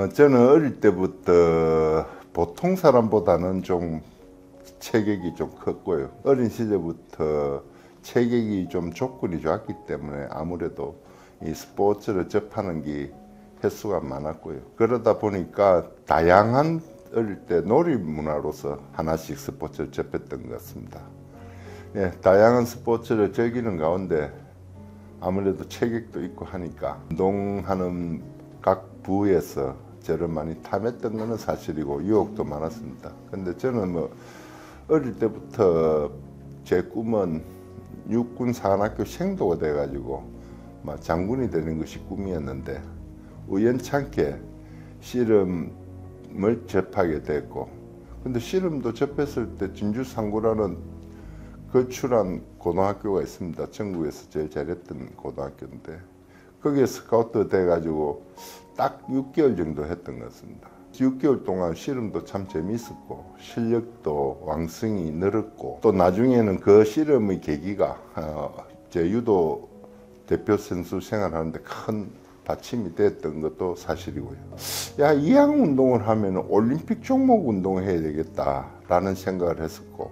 저는 어릴 때부터 보통 사람보다는 좀 체격이 좀 컸고요. 어린 시절부터 체격이 좀 조건이 좋았기 때문에 아무래도 이 스포츠를 접하는 게 횟수가 많았고요. 그러다 보니까 다양한 어릴 때 놀이 문화로서 하나씩 스포츠를 접했던 것 같습니다. 예, 다양한 스포츠를 즐기는 가운데 아무래도 체격도 있고 하니까 운동하는 각 부에서 저를 많이 탐했던 것은 사실이고 유혹도 많았습니다. 근데 저는 뭐 어릴 때부터 제 꿈은 육군 사관학교 생도가 돼가지고 막 장군이 되는 것이 꿈이었는데 우연찮게 씨름을 접하게 됐고, 근데 씨름도 접했을 때 진주 상구라는 거출한 고등학교가 있습니다. 전국에서 제일 잘했던 고등학교인데 거기에 스카우트 돼가지고 딱 6개월 정도 했던 것 같습니다. 6개월 동안 씨름도 참 재미있었고 실력도 왕성히 늘었고, 또 나중에는 그 씨름의 계기가 제 유도 대표 선수 생활하는데 큰 받침이 됐던 것도 사실이고요. 야, 이왕 운동을 하면 올림픽 종목 운동을 해야 되겠다라는 생각을 했었고,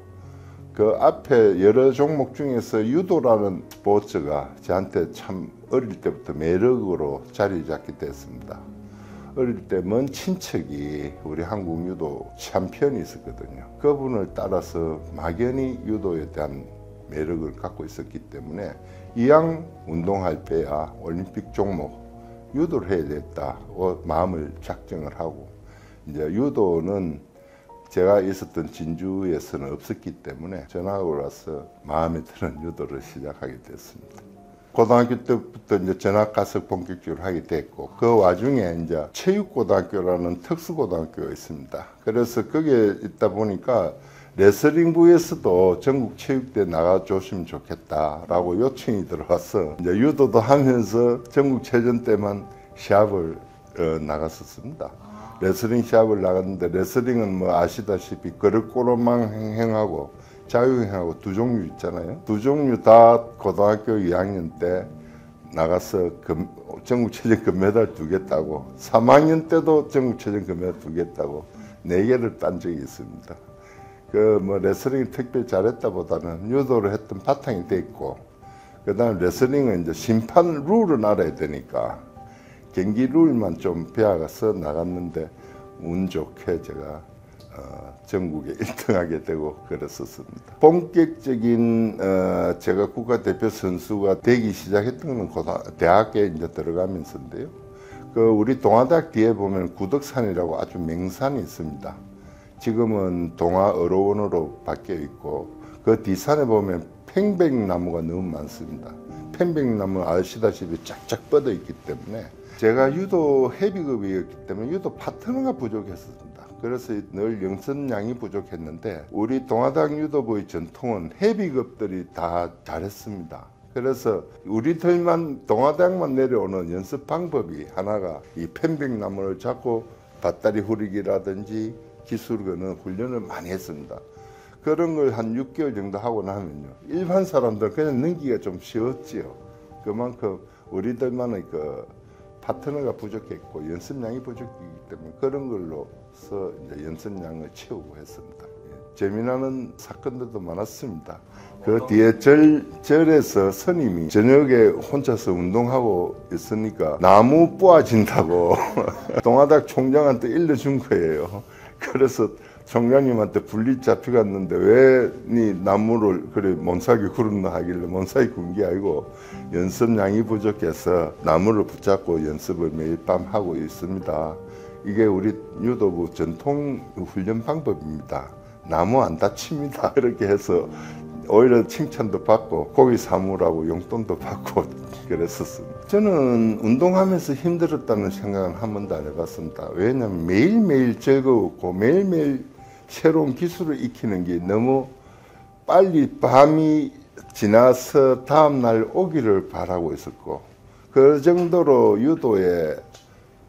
그 앞에 여러 종목 중에서 유도라는 스포츠가 저한테 참 어릴 때부터 매력으로 자리 잡게 됐습니다. 어릴 때 먼 친척이 우리 한국 유도 챔피언이 있었거든요. 그분을 따라서 막연히 유도에 대한 매력을 갖고 있었기 때문에 이왕 운동할 때야 올림픽 종목 유도를 해야 되겠다고 마음을 작정을 하고, 이제 유도는 제가 있었던 진주에서는 없었기 때문에 전학을 와서 마음에 드는 유도를 시작하게 됐습니다. 고등학교 때부터 이제 전학 가서 본격적으로 하게 됐고, 그 와중에 이제 체육고등학교라는 특수고등학교가 있습니다. 그래서 거기에 있다 보니까 레슬링부에서도 전국 체육대회 나가줬으면 좋겠다라고 요청이 들어와서 이제 유도도 하면서 전국체전 때만 시합을 나갔었습니다. 레슬링 시합을 나갔는데, 레슬링은 뭐 아시다시피 그릇고로망 행하고 자유행하고 두 종류 있잖아요. 두 종류 다 고등학교 2학년 때 나가서 전국체전 금메달 2개 따고, 3학년 때도 전국체전 금메달 2개 따고 4개를 딴 적이 있습니다. 그 뭐 레슬링이 특별히 잘했다 보다는 유도를 했던 바탕이 돼 있고, 그 다음 레슬링은 이제 심판 룰을 알아야 되니까 경기 룰만 좀 배워가서 나갔는데 운 좋게 제가 전국에 1등하게 되고 그랬었습니다. 본격적인 제가 국가대표 선수가 되기 시작했던 건 대학에 이제 들어가면서인데요. 그 우리 동아대학 뒤에 보면 구덕산이라고 아주 명산이 있습니다. 지금은 동아어로원으로 바뀌어 있고, 그 뒷산에 보면 팽백나무가 너무 많습니다. 팽백나무 아시다시피 쫙쫙 뻗어 있기 때문에 제가 유도 헤비급이었기 때문에 유도 파트너가 부족했습니다. 그래서 늘 연습량이 부족했는데, 우리 동아대학 유도부의 전통은 헤비급들이 다 잘했습니다. 그래서 우리들만 동아대학만 내려오는 연습 방법이 하나가 이 편백나무를 잡고 밧다리 후리기라든지 기술 거는 훈련을 많이 했습니다. 그런 걸 한 6개월 정도 하고 나면요, 일반 사람들 그냥 넘기기가 좀 쉬웠지요. 그만큼 우리들만의 그 파트너가 부족했고 연습량이 부족했기 때문에 그런 걸로서 이제 연습량을 채우고 했습니다. 재미나는 사건들도 많았습니다. 그 뒤에 절에서 스님이 저녁에 혼자서 운동하고 있으니까 나무 뿌아진다고 동아대학 총장한테 일러준 거예요. 그래서 총장님한테 분리 잡혀갔는데 왜 네 나무를 그래 몸살기 굴었나 하길래 몸살기 군 게 아니고 연습량이 부족해서 나무를 붙잡고 연습을 매일 밤 하고 있습니다. 이게 우리 유도부 전통 훈련 방법입니다. 나무 안 다칩니다. 그렇게 해서 오히려 칭찬도 받고 고기 사무라고 용돈도 받고 그랬었습니다. 저는 운동하면서 힘들었다는 생각은 한 번도 안 해봤습니다. 왜냐하면 매일매일 즐거웠고 매일매일 새로운 기술을 익히는 게 너무 빨리 밤이 지나서 다음날 오기를 바라고 있었고, 그 정도로 유도에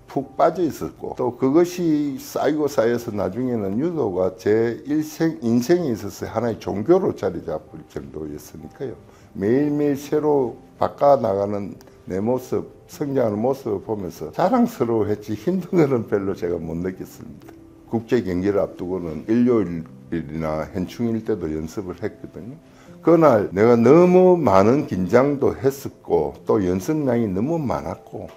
푹 빠져 있었고, 또 그것이 쌓여서 나중에는 유도가 제 인생에 있어서 하나의 종교로 자리 잡을 정도였으니까요. 매일매일 새로 바꿔나가는 내 모습, 성장하는 모습을 보면서 자랑스러워했지 힘든 거는 별로 제가 못 느꼈습니다. 국제 경기를 앞두고는 일요일이나 현충일 때도 연습을 했거든요. 그날 내가 너무 많은 긴장도 했었고 또 연습량이 너무 많았고,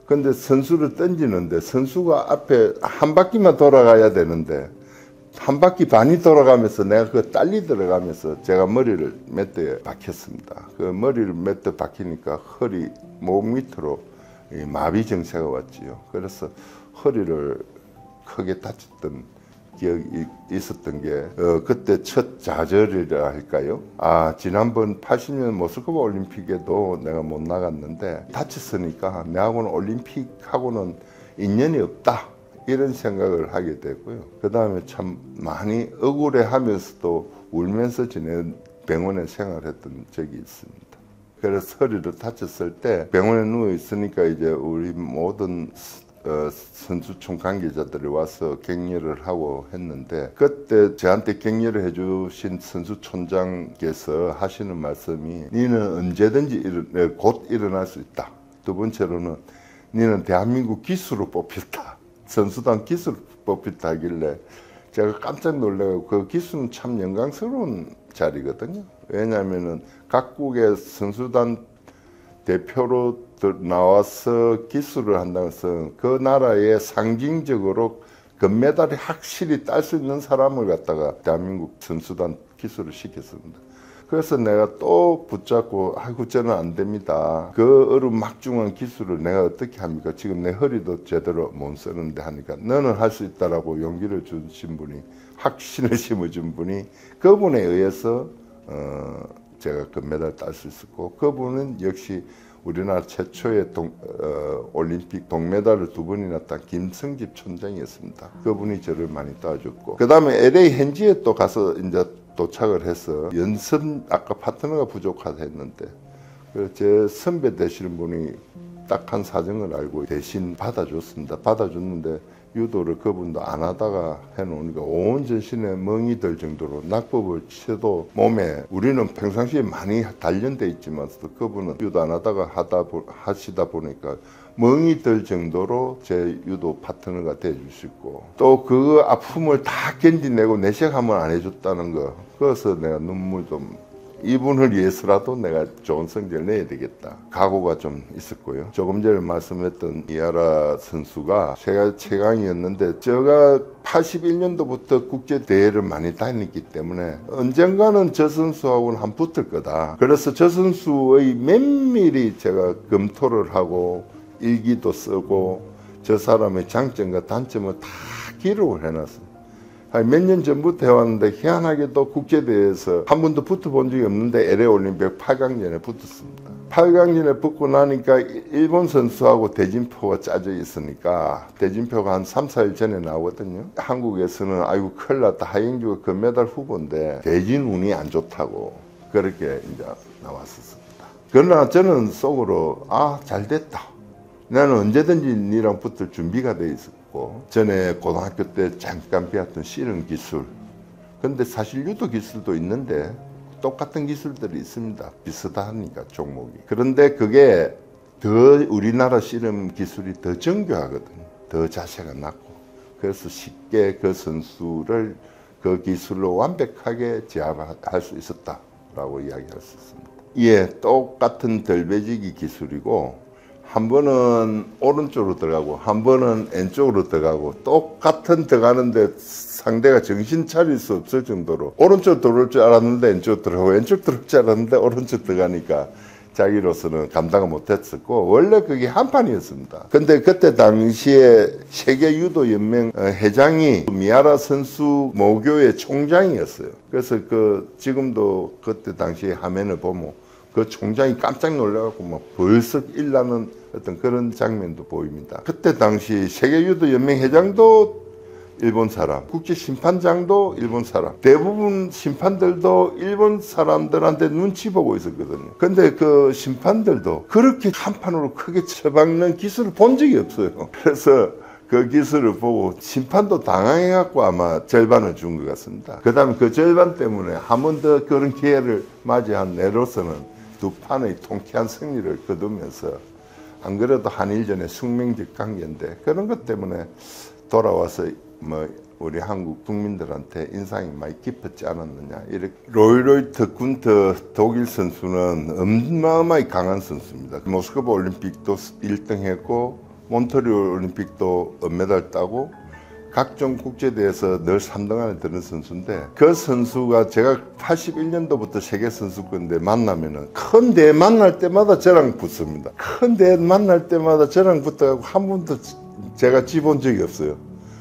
근데 선수를 던지는데 선수가 앞에 한 바퀴만 돌아가야 되는데 한 바퀴 반이 돌아가면서 내가 그 딸리 들어가면서 제가 머리를 몇 대 박혔습니다. 그 머리를 몇 대 박히니까 허리 목 밑으로 마비 증세가 왔지요. 그래서 허리를 크게 다쳤던 기억이 있었던 게 그때 첫 좌절이라 할까요? 지난번 80년 모스크바 올림픽에도 내가 못 나갔는데 다쳤으니까 내하고는 올림픽하고는 인연이 없다, 이런 생각을 하게 되고요. 그 다음에 참 많이 억울해하면서도 울면서 병원에 생활했던 적이 있습니다. 그래서 허리를 다쳤을 때 병원에 누워 있으니까 이제 우리 모든 선수촌 관계자들이 와서 격려를 하고 했는데, 그때 저한테 격려를 해주신 선수촌장께서 하시는 말씀이 니는 언제든지 곧 일어날 수 있다. 두 번째로는 니는 대한민국 기수로 뽑혔다. 선수단 기수로 뽑혔다 하길래 제가 깜짝 놀라고, 그 기수는 참 영광스러운 자리거든요. 왜냐하면은 각국의 선수단 대표로 나와서 기수를 한다는 것은 그 나라의 상징적으로 금메달이 확실히 딸 수 있는 사람을 갖다가 대한민국 선수단 기수를 시켰습니다. 그래서 내가 또 붙잡고 저는 안 됩니다. 그 얼음 막중한 기술을 내가 어떻게 합니까? 지금 내 허리도 제대로 못 쓰는데 하니까 너는 할 수 있다라고 용기를 주신 분이, 확신을 심어준 분이, 그분에 의해서 제가 금메달 딸 수 있었고, 그분은 역시 우리나라 최초의 올림픽 동메달을 2번이나 딴 김성집 촌장이었습니다. 그분이 저를 많이 도와줬고, 그 다음에 LA 현지에 또 가서 이제 도착을 해서 연습, 아까 파트너가 부족하다 했는데 제 선배 되시는 분이 딱한 사정을 알고 대신 받아줬습니다. 받아줬는데 유도를 그분도 안 하다가 해놓으니까 온 전신에 멍이 들 정도로 낙법을 쳐도 몸에, 우리는 평상시에 많이 단련돼 있지만 그분은 유도 안 하다가 하시다 보니까 멍이 들 정도로 제 유도 파트너가 돼주시고, 또 그 아픔을 다 견디내고 내색 한번 안 해줬다는 거, 그래서 내가 눈물 좀, 이분을 위해서라도 내가 좋은 성적을 내야 되겠다, 각오가 좀 있었고요. 조금 전에 말씀했던 이하라 선수가 제가 최강이었는데, 제가 81년도부터 국제대회를 많이 다녔기 때문에 언젠가는 저 선수하고는 한 붙을 거다. 그래서 저 선수의 면밀히 제가 검토를 하고 일기도 쓰고 저 사람의 장점과 단점을 다 기록을 해놨어요. 몇 년 전부터 해왔는데 희한하게도 국제대회에서 한 번도 붙어본 적이 없는데 LA 올림픽 8강전에 붙었습니다. 8강전에 붙고 나니까 일본 선수하고 대진표가 짜져 있으니까 대진표가 한 3, 4일 전에 나오거든요. 한국에서는 아이고 큰일 났다, 하영주가 금메달 후보인데 대진 운이 안 좋다고 그렇게 이제 나왔었습니다. 그러나 저는 속으로 잘 됐다, 나는 언제든지 니랑 붙을 준비가 돼 있었고, 전에 고등학교 때 잠깐 배웠던 씨름 기술, 근데 사실 유도 기술도 있는데 똑같은 기술들이 있습니다. 비슷하니까 종목이. 그런데 그게 더 우리나라 씨름 기술이 더 정교하거든요. 더 자세가 낮고. 그래서 쉽게 그 선수를 그 기술로 완벽하게 제압할 수 있었다라고 이야기할 수 있습니다. 예, 똑같은 덜배지기 기술이고, 한 번은 오른쪽으로 들어가고 한 번은 왼쪽으로 들어가고, 똑같은 들어가는데 상대가 정신 차릴 수 없을 정도로 오른쪽 들어올 줄 알았는데 왼쪽 들어가고, 왼쪽 들어올 줄 알았는데 오른쪽 들어가니까 자기로서는 감당을 못했었고, 원래 그게 한판이었습니다. 근데 그때 당시에 세계유도연맹 회장이 미하라 선수 모교의 총장이었어요. 그래서 지금도 그때 당시 화면을 보면 그 총장이 깜짝 놀라갖고 막 벌썩 일나는 어떤 그런 장면도 보입니다. 그때 당시 세계유도연맹 회장도 일본 사람, 국제심판장도 일본 사람, 대부분 심판들도 일본 사람들한테 눈치 보고 있었거든요. 근데 그 심판들도 그렇게 한판으로 크게 쳐박는 기술을 본 적이 없어요. 그래서 그 기술을 보고 심판도 당황해갖고 아마 절반을 준 것 같습니다. 그 다음에 그 절반 때문에 한 번 더 그런 기회를 맞이한 내로서는 두 판의 통쾌한 승리를 거두면서 안 그래도 한일전의 숙명적 관계인데 그런 것 때문에 돌아와서 뭐 우리 한국 국민들한테 인상이 많이 깊었지 않았느냐. 이렇게 로이로이트 군트 독일 선수는 어마어마하게 강한 선수입니다. 모스크바 올림픽도 1등 했고 몬트리올 올림픽도 은메달 따고 각종 국제대회에서 늘 3등 안에 드는 선수인데 그 선수가 제가 81년도부터 세계선수권대 만나면은 큰 대회 만날 때마다 저랑 붙습니다. 큰 대회 만날 때마다 저랑 붙어가고 한 번도 제가 지본 적이 없어요.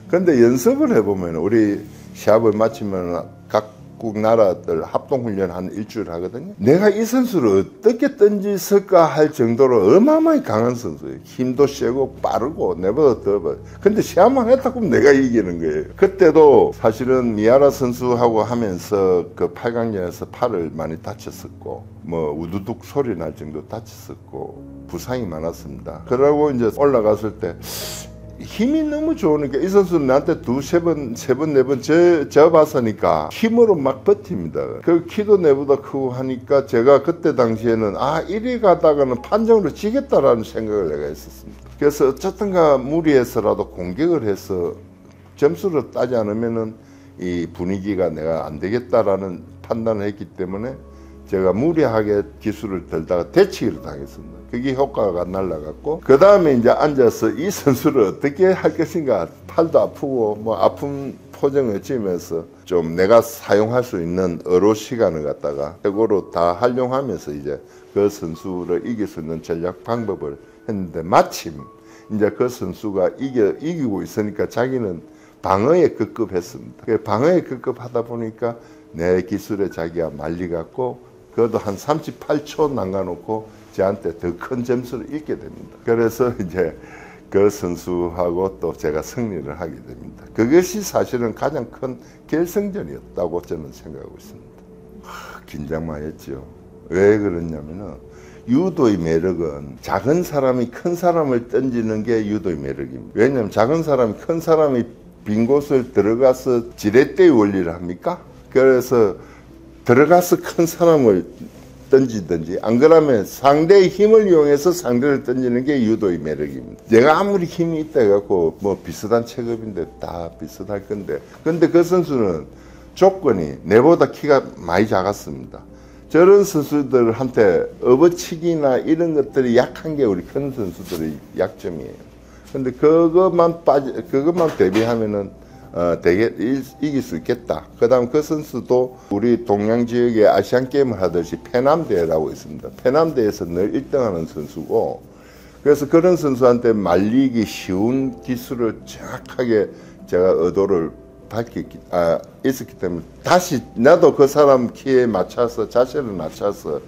근데 연습을 해보면 우리 시합을 마치면 각국 나라들 합동훈련 한 일주일 하거든요. 내가 이 선수를 어떻게 던졌을까 할 정도로 어마어마하게 강한 선수예요. 힘도 세고 빠르고 내보다 더 빠르고. 근데 시합만 했다 그러면 내가 이기는 거예요. 그때도 사실은 미아라 선수하고 하면서 그 8강전에서 팔을 많이 다쳤었고 뭐 우두둑 소리 날 정도 다쳤었고 부상이 많았습니다. 그러고 이제 올라갔을 때 힘이 너무 좋으니까 이 선수는 나한테 세 번, 네 번 져봤으니까 힘으로 막 버팁니다. 그 키도 내보다 크고 하니까 제가 그때 당시에는 이리 가다가는 판정으로 지겠다라는 생각을 내가 했었습니다. 그래서 어쨌든가 무리해서라도 공격을 해서 점수를 따지 않으면은 이 분위기가 내가 안 되겠다라는 판단을 했기 때문에 제가 무리하게 기술을 들다가 대치기를 당했습니다. 그게 효과가 날라갔고 그 다음에 이제 앉아서 이 선수를 어떻게 할 것인가 팔도 아프고 뭐 아픈 포정을 지으면서 좀 내가 사용할 수 있는 어로 시간을 갖다가 최고로 다 활용하면서 이제 그 선수를 이길 수 있는 전략 방법을 했는데 마침 이제 그 선수가 이기고 있으니까 자기는 방어에 급급했습니다. 방어에 급급하다 보니까 내 기술에 자기가 말리갖고 그것도 한 38초 남겨놓고 저한테 더 큰 점수를 읽게 됩니다. 그래서 이제 그 선수하고 또 제가 승리를 하게 됩니다. 그것이 사실은 가장 큰 결승전이었다고 저는 생각하고 있습니다. 긴장만 했죠. 왜 그러냐면은 유도의 매력은 작은 사람이 큰 사람을 던지는 게 유도의 매력입니다. 왜냐하면 작은 사람이 큰 사람이 빈 곳을 들어가서 지렛대의 원리를 합니까? 그래서 들어가서 큰 사람을 던지든지 안 그러면 상대의 힘을 이용해서 상대를 던지는 게 유도의 매력입니다. 내가 아무리 힘이 있다 해갖고 뭐 비슷한 체급인데 다 비슷할 건데 근데 그 선수는 조건이 내보다 키가 많이 작았습니다. 저런 선수들한테 업어치기나 이런 것들이 약한 게 우리 큰 선수들의 약점이에요. 근데 그것만 대비하면은 되게 이길 수 있겠다. 그 다음 그 선수도 우리 동양 지역에 아시안 게임을 하듯이 페남대회라고 있습니다. 페남대회에서 늘 1등하는 선수고 그래서 그런 선수한테 말리기 쉬운 기술을 정확하게 제가 의도를 있었기 때문에 다시 나도 그 사람 키에 맞춰서 자세를 낮춰서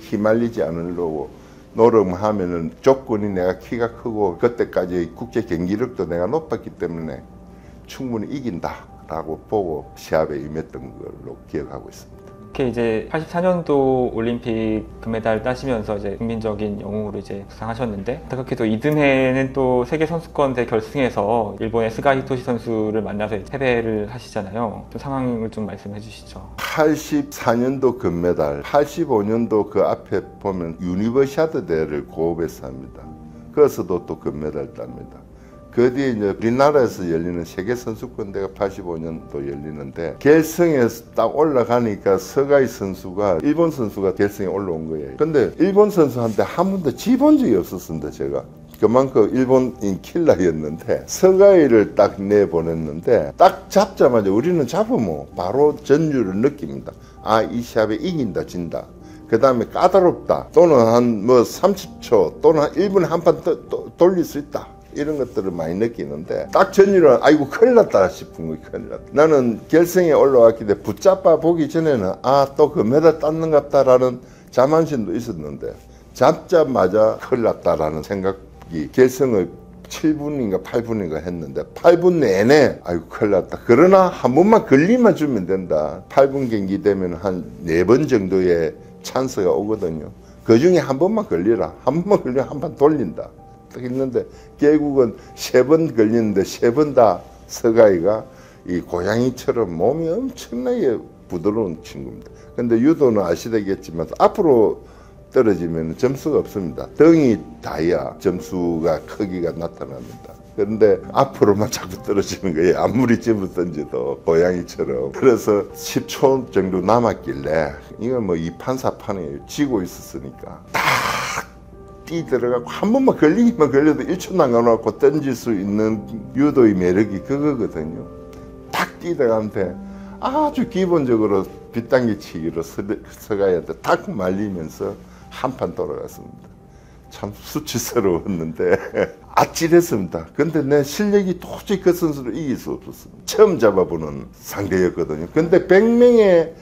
휘말리지 않으려고 노력하면은 조건이 내가 키가 크고 그때까지 국제 경기력도 내가 높았기 때문에 충분히 이긴다라고 보고 시합에 임했던 걸로 기억하고 있습니다. 이렇게 이제 84년도 올림픽 금메달 따시면서 이제 국민적인 영웅으로 이제 부상하셨는데 안타깝게도 이듬해는 또 세계 선수권대 결승에서 일본의 스가 히토시 선수를 만나서 패배를 하시잖아요. 좀 상황을 좀 말씀해 주시죠. 84년도 금메달, 85년도 그 앞에 보면 유니버시아드 대회를 고업에서 합니다. 거기서도 또 금메달 땁니다. 그 뒤에 이제 우리나라에서 열리는 세계선수권대가 85년도 열리는데 결승에서 딱 올라가니까 서가이 선수가 일본 선수가 결승에 올라온 거예요. 근데 일본 선수한테 한 번도 지본 적이 없었습니다. 제가 그만큼 일본인 킬러였는데 서가이를 딱 내보냈는데 딱 잡자마자 우리는 잡으면 바로 전율을 느낍니다. 이 시합에 이긴다 진다. 그 다음에 까다롭다 또는 한 뭐 30초 또는 한 1분에 한 판 돌릴 수 있다. 이런 것들을 많이 느끼는데 딱 전율은 아이고 큰일 났다 싶은 거예요. 큰일 났다. 나는 결승에 올라왔기 때문에 붙잡아 보기 전에는 또 금메달 땄는갑다라는 자만심도 있었는데 잡자마자 큰일 났다라는 생각이 결승을 7분인가 8분인가 했는데 8분 내내 아이고 큰일 났다. 그러나 한 번만 걸리만 주면 된다. 8분 경기 되면 한 4번 정도의 찬스가 오거든요. 그 중에 한 번만 걸리라. 한 번만 걸리면 한 번 돌린다. 했는데 결국은 3번 걸렸는데 3번 다 서가이가 이 고양이처럼 몸이 엄청나게 부드러운 친구입니다. 근데 유도는 아시다겠지만 앞으로 떨어지면 점수가 없습니다. 등이 다야 점수가 크기가 나타납니다. 그런데 앞으로만 자꾸 떨어지는 거예요. 아무리 집을 던져도 고양이처럼. 그래서 10초 정도 남았길래 이건 뭐 2판 4판에 지고 있었으니까 딱 뛰 들어가고 한 번만 걸리기만 걸려도 1초 남겨놓고 던질 수 있는 유도의 매력이 그거거든요. 딱 뛰다가한테 아주 기본적으로 빗당기치기로 서가야한테 딱 말리면서 한 판 돌아갔습니다. 참 수치스러웠는데 아찔했습니다. 근데 내 실력이 도저히 그 선수를 이길 수 없었습니다. 처음 잡아보는 상대였거든요. 근데 100명에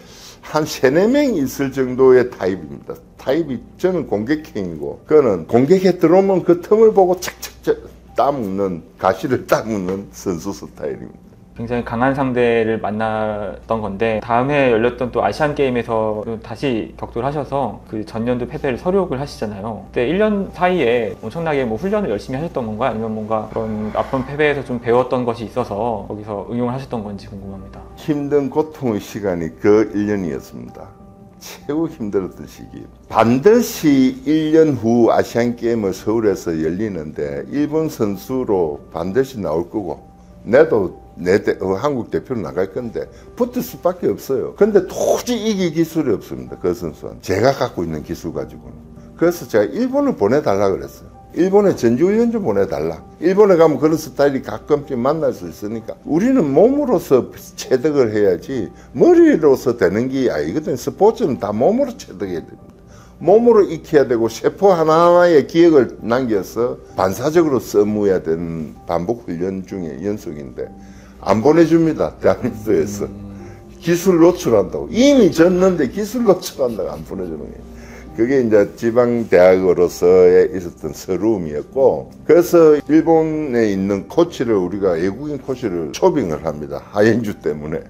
한 3, 4명 있을 정도의 타입입니다. 타입이 저는 공격형이고 그거는 공격에 들어오면 그 틈을 보고 착착착 따먹는, 가시를 따먹는 선수 스타일입니다. 굉장히 강한 상대를 만났던 건데 다음 해 열렸던 또 아시안 게임에서 다시 격돌을 하셔서 그 전년도 패배를 서류옥을 하시잖아요. 그때 1년 사이에 엄청나게 뭐 훈련을 열심히 하셨던 건가 아니면 뭔가 그런 앞선 패배에서 좀 배웠던 것이 있어서 거기서 응용을 하셨던 건지 궁금합니다. 힘든 고통의 시간이 그 1년이었습니다. 최고 힘들었던 시기. 반드시 1년 후 아시안 게임을 서울에서 열리는데 일본 선수로 반드시 나올 거고 내도 한국 대표로 나갈 건데 붙을 수밖에 없어요. 근데 도저히 이길 기술이 없습니다. 그 선수는 제가 갖고 있는 기술 가지고는. 그래서 제가 일본을 보내달라 그랬어요. 일본에 전지훈련 보내달라. 일본에 가면 그런 스타일이 가끔씩 만날 수 있으니까 우리는 몸으로서 체득을 해야지 머리로서 되는 게 아니거든요. 스포츠는 다 몸으로 체득해야 됩니다. 몸으로 익혀야 되고 세포 하나하나의 기억을 남겨서 반사적으로 써무어야 되는 반복 훈련 중에 연속인데 안 보내줍니다. 대한민국에서. 기술 노출한다고. 이미 졌는데 기술 노출한다고 안 보내주는 거예요. 그게 이제 지방대학으로서의 있었던 서러움이었고, 그래서 일본에 있는 코치를 우리가 외국인 코치를 초빙을 합니다. 하행주 때문에.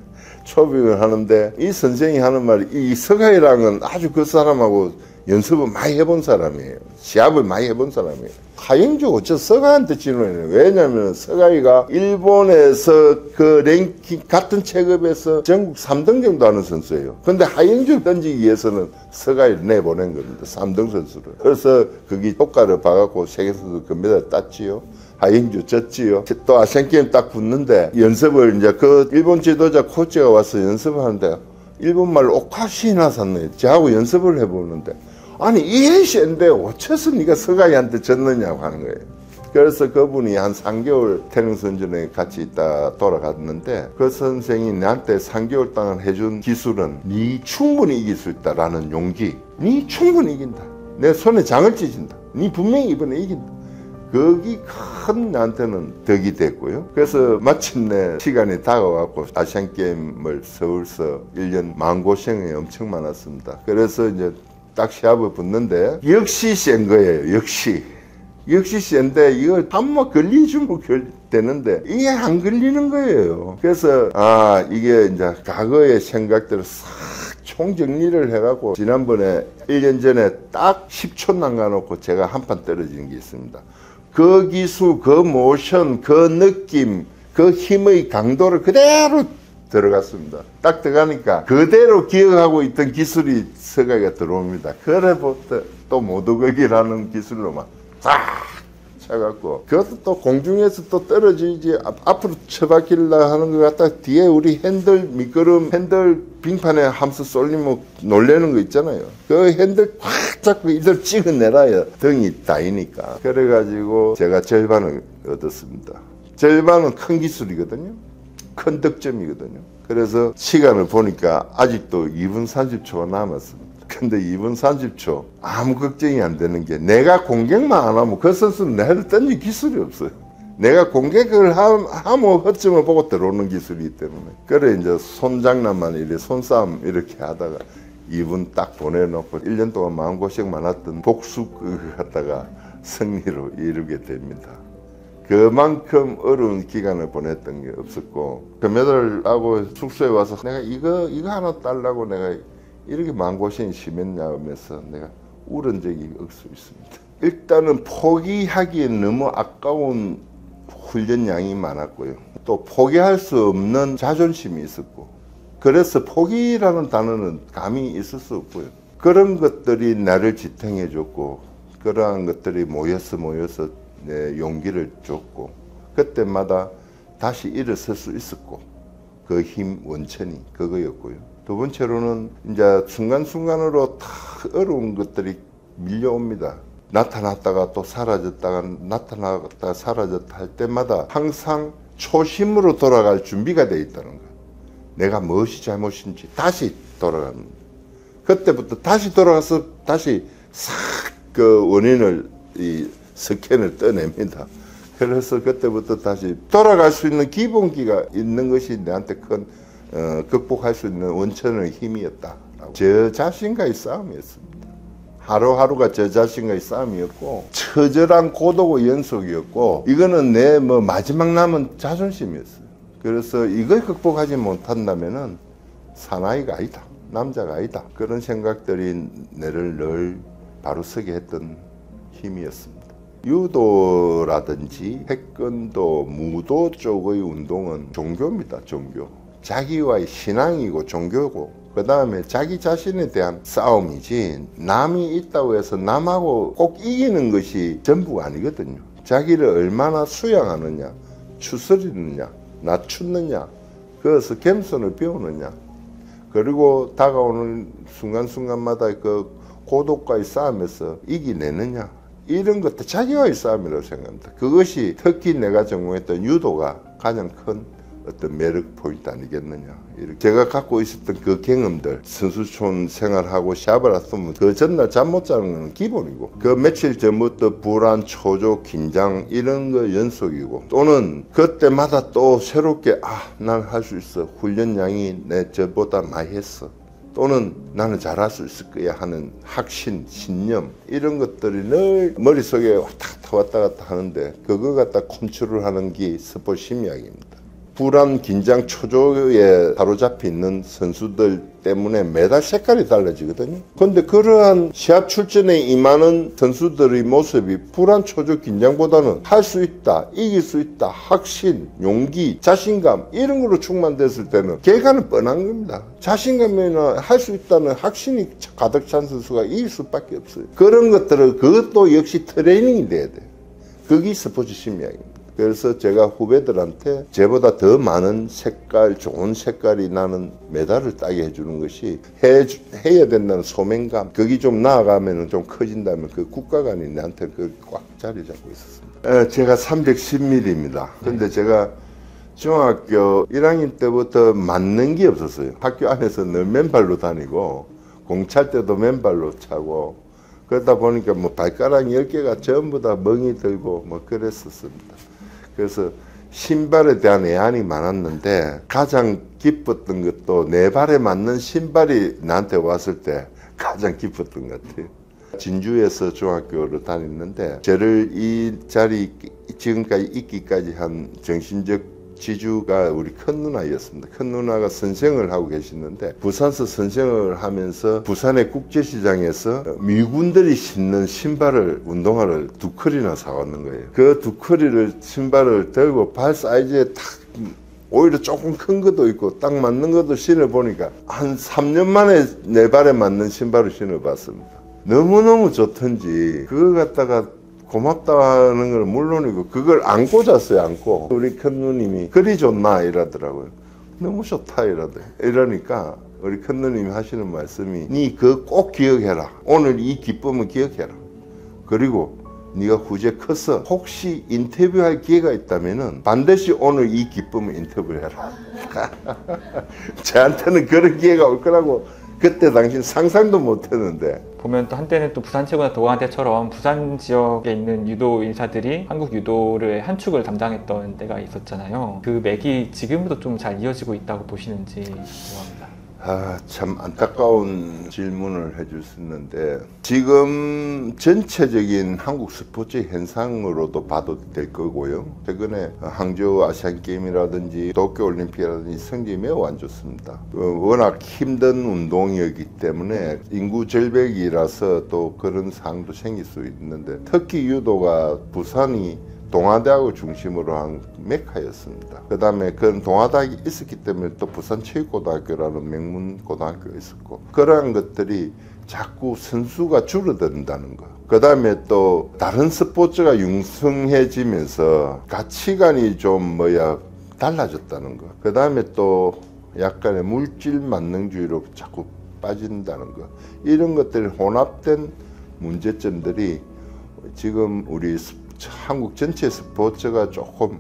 초빙을 하는데 이 선생이 하는 말이 이 서가이랑은 아주 그 사람하고 연습을 많이 해본 사람이에요. 시합을 많이 해본 사람이에요. 하영주 어째 서가이한테 지원해요. 왜냐면 서가이가 일본에서 그 랭킹 같은 체급에서 전국 3등 정도 하는 선수예요. 근데 하영주 던지기 위해서는 서가이를 내보낸 겁니다. 3등 선수를. 그래서 그게 효과를 봐갖고 세계선수 금메달 땄지요. 하영주 졌지요. 또 아시안게임 딱 붙는데 연습을 이제 그 일본 지도자 코치가 와서 연습을 하는데 일본말로 오카시나 샀네. 저하고 연습을 해보는데 아니 이해 센데 어째서 네가 서가이한테 졌느냐고 하는 거예요. 그래서 그분이 한 3개월 태릉 선전에 같이 있다 돌아갔는데 그 선생이 나한테 3개월 동안 해준 기술은 네 충분히 이길 수 있다라는 용기. 네 충분히 이긴다. 내 손에 장을 찢은다. 네 분명히 이번에 이긴다. 거기 큰 나한테는 덕이 됐고요. 그래서 마침내 시간이 다가왔고 아시안게임을 서울서 1년 마음고생이 엄청 많았습니다. 그래서 이제 딱 시합을 붙는데 역시 센 거예요. 역시 센데 이걸 한번 걸리주면 되는데 이게 안 걸리는 거예요. 그래서 이게 이제 과거의 생각대로 싹 총정리를 해갖고 지난번에 1년 전에 딱 10초 남겨놓고 제가 한 판 떨어지는 게 있습니다. 그 기술, 그 모션, 그 느낌, 그 힘의 강도를 그대로 들어갔습니다. 딱 들어가니까 그대로 기억하고 있던 기술이 서가이가 들어옵니다. 그래부터 또 모두거기라는 기술로만 싹 쳐갖고 그것도 또 공중에서 또 떨어지지 앞으로 쳐박히려 하는 것 같다. 뒤에 우리 핸들 미끄럼 핸들 빙판에 함수 쏠리면 놀래는 거 있잖아요. 그 핸들 확 잡고 이들 찍어내라야 등이 다이니까. 그래가지고 제가 절반을 얻었습니다. 절반은 큰 기술이거든요. 큰 득점이거든요. 그래서 시간을 보니까 아직도 2분 30초가 남았습니다. 근데 2분 30초 아무 걱정이 안 되는 게 내가 공격만 안 하면 그 선수는 나를 던질 기술이 없어요. 내가 공격을 하면 허점을 보고 들어오는 기술이기 때문에. 그래 이제 손장난만 이렇게 손싸움 이렇게 하다가 2분 딱 보내놓고 1년 동안 마음고생 많았던 복수를 갖다가 승리로 이루게 됩니다. 그만큼 어려운 기간을 보냈던 게 없었고 금메달하고 숙소에 와서 내가 이거 하나 달라고 내가 이렇게 마음고생이 심했냐 하면서 내가 울은 적이 없어 있습니다. 일단은 포기하기엔 너무 아까운 훈련량이 많았고요. 또 포기할 수 없는 자존심이 있었고 그래서 포기라는 단어는 감히 있을 수 없고요. 그런 것들이 나를 지탱해 줬고, 그러한 것들이 모여서 내 용기를 줬고, 그때마다 다시 일어설 수 있었고, 그 힘 원천이 그거였고요. 두 번째로는 이제 순간순간으로 다 어려운 것들이 밀려옵니다. 나타났다가 또 사라졌다가 나타났다가 사라졌다 할 때마다 항상 초심으로 돌아갈 준비가 되어 있다는 거예요. 내가 무엇이 잘못인지 다시 돌아갑니다. 그때부터 다시 돌아가서 다시 싹 그 원인을 이 스캔을 떠냅니다. 그래서 그때부터 다시 돌아갈 수 있는 기본기가 있는 것이 내한테 큰 극복할 수 있는 원천의 힘이었다. 저 자신과의 싸움이었습니다. 하루하루가 저 자신과의 싸움이었고, 처절한 고독의 연속이었고, 이거는 내 뭐 마지막 남은 자존심이었어요. 그래서 이걸 극복하지 못한다면은 사나이가 아니다, 남자가 아니다. 그런 생각들이 내를 늘 바로 서게 했던 힘이었습니다. 유도라든지 태권도, 무도 쪽의 운동은 종교입니다. 종교. 자기와의 신앙이고 종교고, 그 다음에 자기 자신에 대한 싸움이지, 남이 있다고 해서 남하고 꼭 이기는 것이 전부가 아니거든요. 자기를 얼마나 수양하느냐, 추스리느냐, 낮추느냐, 그래서 겸손을 배우느냐, 그리고 다가오는 순간순간마다 그 고독과의 싸움에서 이기내느냐, 이런 것도 자기와의 싸움이라고 생각합니다. 그것이 특히 내가 전공했던 유도가 가장 큰 어떤 매력 포인트 아니겠느냐. 이렇게 제가 갖고 있었던 그 경험들, 선수촌 생활하고 샤브를 했으면 그 전날 잠 못 자는 건 기본이고, 그 며칠 전부터 불안, 초조, 긴장 이런 거 연속이고, 또는 그때마다 또 새롭게 난 할 수 있어, 훈련량이 내 저보다 많이 했어, 또는 나는 잘할 수 있을 거야 하는 확신, 신념, 이런 것들이 늘 머릿속에 왔다 갔다 하는데, 그거 갖다 컨트롤하는 게 스포츠 심리학입니다. 불안, 긴장, 초조에 사로잡혀 있는 선수들 때문에 메달 색깔이 달라지거든요. 그런데 그러한 시합 출전에 임하는 선수들의 모습이 불안, 초조, 긴장보다는 할 수 있다, 이길 수 있다, 확신, 용기, 자신감 이런 거로 충만됐을 때는 결과는 뻔한 겁니다. 자신감이나 할 수 있다는 확신이 가득 찬 선수가 이길 수밖에 없어요. 그런 것들을, 그것도 역시 트레이닝이 돼야 돼요. 그게 스포츠 심리학입니다. 그래서 제가 후배들한테 저보다 더 많은 색깔, 좋은 색깔이 나는 메달을 따게 해주는 것이 해야 된다는 소명감, 그게 좀 나아가면 좀 커진다면 그 국가관이 내한테 꽉 자리 잡고 있었습니다. 제가 310mm입니다. 근데 제가 중학교 1학년 때부터 맞는 게 없었어요. 학교 안에서 늘 맨발로 다니고, 공찰 때도 맨발로 차고, 그러다 보니까 뭐 발가락 10개가 전부 다 멍이 들고 뭐 그랬었습니다. 그래서 신발에 대한 애환이 많았는데, 가장 기뻤던 것도 내 발에 맞는 신발이 나한테 왔을 때 가장 기뻤던 것 같아요. 진주에서 중학교를 다녔는데, 저를 이 자리 지금까지 있기까지 한 정신적 지주가 우리 큰 누나였습니다. 큰 누나가 선생을 하고 계시는데, 부산서 선생을 하면서 부산의 국제시장에서 미군들이 신는 신발을, 운동화를 2컬이나 사왔는 거예요. 그 2컬을 신발을 들고 발 사이즈에 딱, 오히려 조금 큰 것도 있고 딱 맞는 것도 신어보니까 한 3년 만에 내 발에 맞는 신발을 신어봤습니다. 너무너무 좋던지 그거 갖다가 고맙다는 건 물론이고, 그걸 안고 잤어요. 안고. 우리 큰 누님이 그리 좋나 이러더라고요. 너무 좋다 이러니까 우리 큰 누님이 하시는 말씀이, 니 그거 꼭 기억해라. 오늘 이 기쁨을 기억해라. 그리고 네가 후제 커서 혹시 인터뷰할 기회가 있다면은 반드시 오늘 이 기쁨을 인터뷰해라. 저한테는 그런 기회가 올 거라고 그때 당시 상상도 못 했는데, 보면 또 한때는 또 부산체육관 동아대처럼 부산 지역에 있는 유도 인사들이 한국 유도를 한 축을 담당했던 때가 있었잖아요. 그 맥이 지금도 좀 잘 이어지고 있다고 보시는지 궁금합니다. 참 안타까운 질문을 해줄 수 있는데, 지금 전체적인 한국 스포츠 현상으로도 봐도 될 거고요. 최근에 항저우 아시안게임이라든지 도쿄올림픽이라든지 성적이 매우 안 좋습니다. 워낙 힘든 운동이었기 때문에 인구 절벽이라서 또 그런 상황도 생길 수 있는데, 특히 유도가 부산이 동아대학을 중심으로 한 메카였습니다. 그 다음에 그런 동아대학이 있었기 때문에 또 부산체육고등학교라는 명문 고등학교가 있었고, 그러한 것들이 자꾸 선수가 줄어든다는 거. 그 다음에 또 다른 스포츠가 융성해지면서 가치관이 좀 달라졌다는 거. 그 다음에 또 약간의 물질 만능주의로 자꾸 빠진다는 거. 이런 것들이 혼합된 문제점들이 지금 우리 한국 전체 스포츠가 조금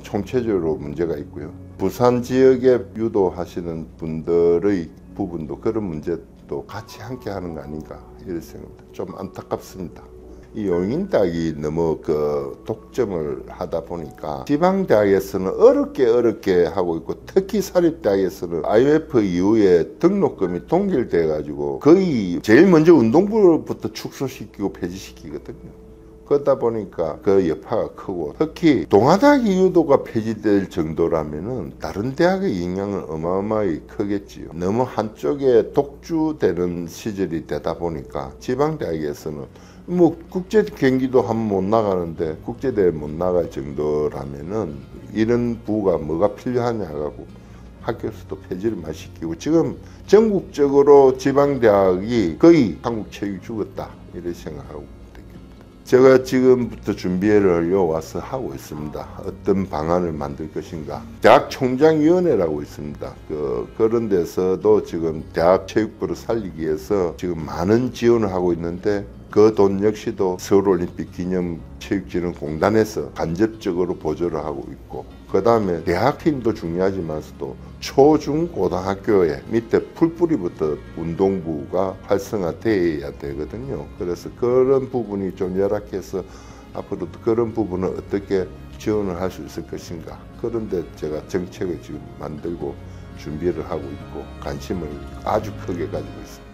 총체적으로 문제가 있고요. 부산 지역에 유도하시는 분들의 부분도 그런 문제도 같이 함께 하는 거 아닌가 이런 생각도 좀 안타깝습니다. 이 용인대학이 너무 독점을 하다 보니까 지방대학에서는 어렵게 하고 있고, 특히 사립대학에서는 IMF 이후에 등록금이 동결돼 가지고 거의 제일 먼저 운동부부터 축소시키고 폐지시키거든요. 그러다 보니까 그 여파가 크고, 특히 동아대학 유도가 폐지될 정도라면은 다른 대학의 영향은 어마어마하게 크겠지요. 너무 한쪽에 독주되는 시절이 되다 보니까 지방대학에서는 국제 경기도 한 번 못 나가는데 국제대회 못 나갈 정도라면은 이런 부가 뭐가 필요하냐 하고 학교에서도 폐지를 많이 시키고, 지금 전국적으로 지방대학이 거의 한국 체육이 죽었다 이렇게 생각하고 제가 지금부터 준비를 하려 와서 하고 있습니다. 어떤 방안을 만들 것인가. 대학총장위원회라고 있습니다. 그런 데서도 지금 대학 체육부를 살리기 위해서 지금 많은 지원을 하고 있는데, 그 돈 역시도 서울올림픽 기념체육진흥공단에서 간접적으로 보조를 하고 있고, 그 다음에 대학팀도 중요하지만서도 초, 중, 고등학교에 밑에 풀뿌리부터 운동부가 활성화돼야 되거든요. 그래서 그런 부분이 좀 열악해서 앞으로도 그런 부분을 어떻게 지원을 할 수 있을 것인가. 그런데 제가 정책을 지금 만들고 준비를 하고 있고 관심을 아주 크게 가지고 있습니다.